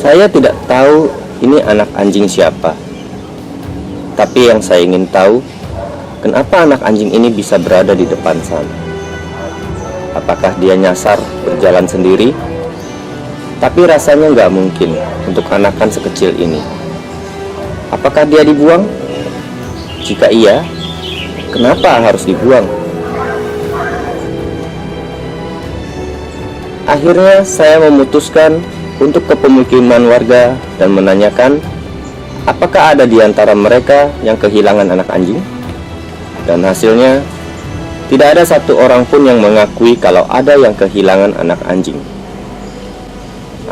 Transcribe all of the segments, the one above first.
Saya tidak tahu ini anak anjing siapa. Tapi yang saya ingin tahu, kenapa anak anjing ini bisa berada di depan sana? Apakah dia nyasar berjalan sendiri? Tapi rasanya nggak mungkin untuk anakan sekecil ini. Apakah dia dibuang? Jika iya, kenapa harus dibuang? Akhirnya saya memutuskan untuk ke pemukiman warga dan menanyakan apakah ada di antara mereka yang kehilangan anak anjing. Dan hasilnya, tidak ada satu orang pun yang mengakui kalau ada yang kehilangan anak anjing.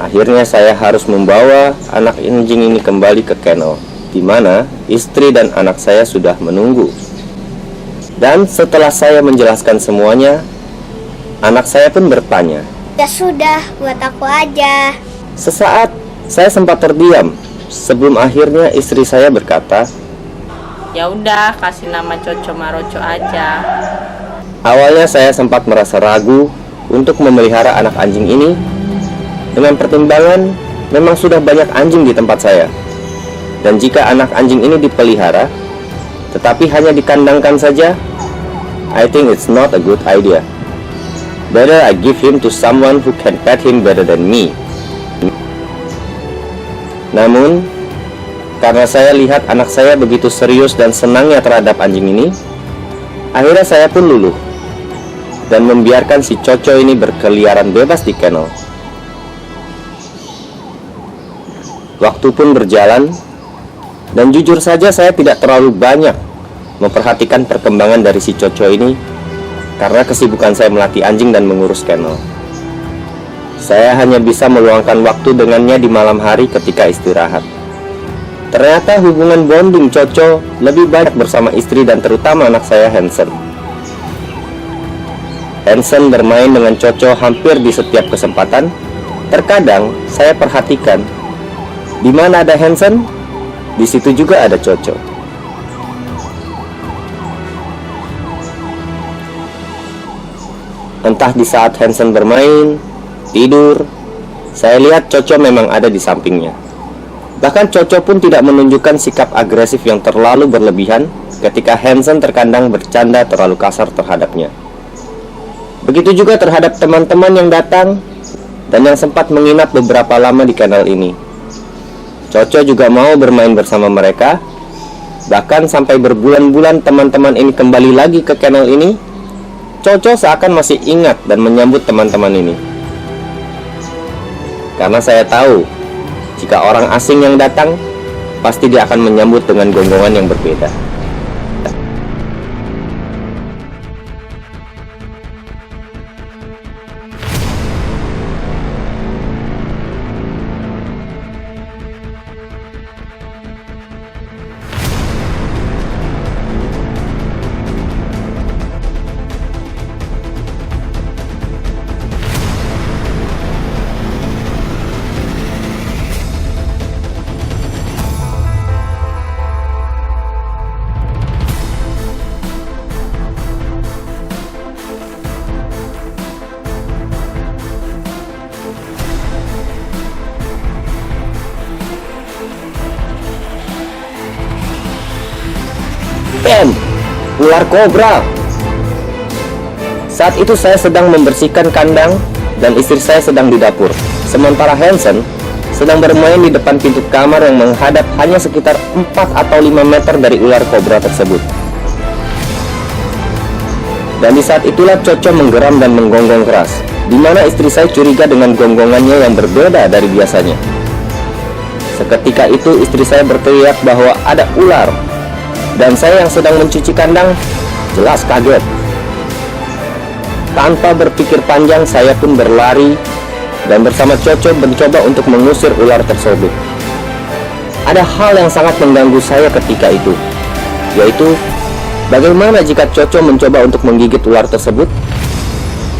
Akhirnya saya harus membawa anak anjing ini kembali ke kennel, di mana istri dan anak saya sudah menunggu. Dan setelah saya menjelaskan semuanya, anak saya pun bertanya, "Ya sudah, buat aku aja." Sesaat saya sempat terdiam sebelum akhirnya istri saya berkata, "Ya udah, kasih nama Coco Maroco aja." Awalnya saya sempat merasa ragu untuk memelihara anak anjing ini dengan pertimbangan memang sudah banyak anjing di tempat saya. Dan jika anak anjing ini dipelihara tetapi hanya dikandangkan saja, I think it's not a good idea. Better I give him to someone who can pet him better than me. Namun, karena saya lihat anak saya begitu serius dan senangnya terhadap anjing ini, akhirnya saya pun luluh dan membiarkan si Coco ini berkeliaran bebas di kennel. Waktu pun berjalan, dan jujur saja saya tidak terlalu banyak memperhatikan perkembangan dari si Coco ini karena kesibukan saya melatih anjing dan mengurus kennel. Saya hanya bisa meluangkan waktu dengannya di malam hari ketika istirahat. Ternyata hubungan bonding Coco lebih banyak bersama istri dan terutama anak saya Hansen. Hansen bermain dengan Coco hampir di setiap kesempatan. Terkadang saya perhatikan, di mana ada Hansen, di situ juga ada Coco. Entah di saat Hansen bermain, tidur, saya lihat Coco memang ada di sampingnya. Bahkan Coco pun tidak menunjukkan sikap agresif yang terlalu berlebihan ketika Hansen terkadang bercanda terlalu kasar terhadapnya. Begitu juga terhadap teman-teman yang datang dan yang sempat menginap beberapa lama di kennel ini. Coco juga mau bermain bersama mereka. Bahkan sampai berbulan-bulan teman-teman ini kembali lagi ke kennel ini, Coco seakan masih ingat dan menyambut teman-teman ini. Karena saya tahu, jika orang asing yang datang, pasti dia akan menyambut dengan gonggongan yang berbeda. Ular kobra. Saat itu saya sedang membersihkan kandang dan istri saya sedang di dapur. Sementara Hansen sedang bermain di depan pintu kamar yang menghadap hanya sekitar 4 atau 5 meter dari ular kobra tersebut. Dan di saat itulah Coco menggeram dan menggonggong keras, di mana istri saya curiga dengan gonggongannya yang berbeda dari biasanya. Seketika itu istri saya berteriak bahwa ada ular. Dan saya yang sedang mencuci kandang jelas kaget. Tanpa berpikir panjang, saya pun berlari dan bersama Coco mencoba untuk mengusir ular tersebut. Ada hal yang sangat mengganggu saya ketika itu, yaitu bagaimana jika Coco mencoba untuk menggigit ular tersebut?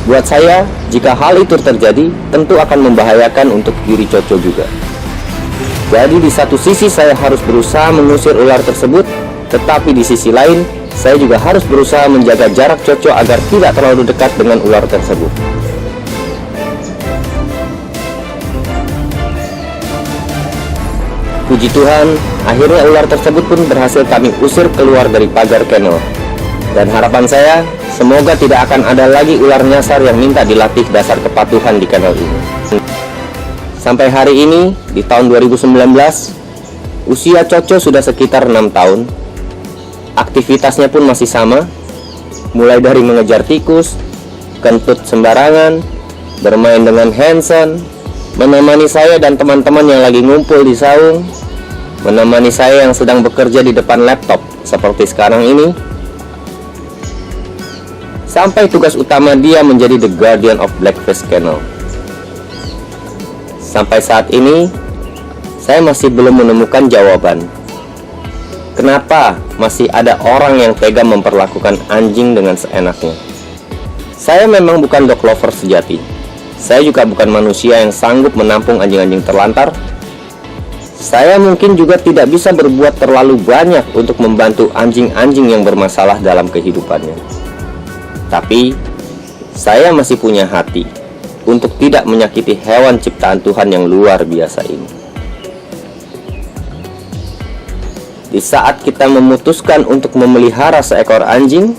Buat saya, jika hal itu terjadi, tentu akan membahayakan untuk diri Coco juga. Jadi di satu sisi saya harus berusaha mengusir ular tersebut, tetapi di sisi lain, saya juga harus berusaha menjaga jarak Coco agar tidak terlalu dekat dengan ular tersebut. Puji Tuhan, akhirnya ular tersebut pun berhasil kami usir keluar dari pagar kennel. Dan harapan saya, semoga tidak akan ada lagi ular nyasar yang minta dilatih dasar kepatuhan di kennel ini. Sampai hari ini, di tahun 2019, usia Coco sudah sekitar 6 tahun. Aktivitasnya pun masih sama, mulai dari mengejar tikus, kentut sembarangan, bermain dengan Hansen, menemani saya dan teman-teman yang lagi ngumpul di saung, menemani saya yang sedang bekerja di depan laptop seperti sekarang ini, sampai tugas utama dia menjadi The Guardian of Blackface Kennel. Sampai saat ini, saya masih belum menemukan jawaban. Kenapa masih ada orang yang tega memperlakukan anjing dengan seenaknya? Saya memang bukan dog lover sejati. Saya juga bukan manusia yang sanggup menampung anjing-anjing terlantar. Saya mungkin juga tidak bisa berbuat terlalu banyak untuk membantu anjing-anjing yang bermasalah dalam kehidupannya. Tapi, saya masih punya hati untuk tidak menyakiti hewan ciptaan Tuhan yang luar biasa ini. Di saat kita memutuskan untuk memelihara seekor anjing,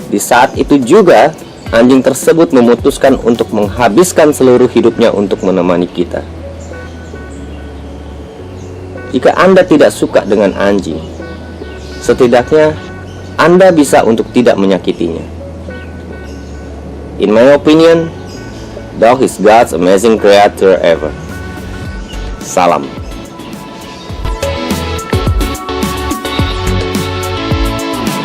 di saat itu juga anjing tersebut memutuskan untuk menghabiskan seluruh hidupnya untuk menemani kita. Jika Anda tidak suka dengan anjing, setidaknya Anda bisa untuk tidak menyakitinya. In my opinion, dog is God's amazing creator ever. Salam.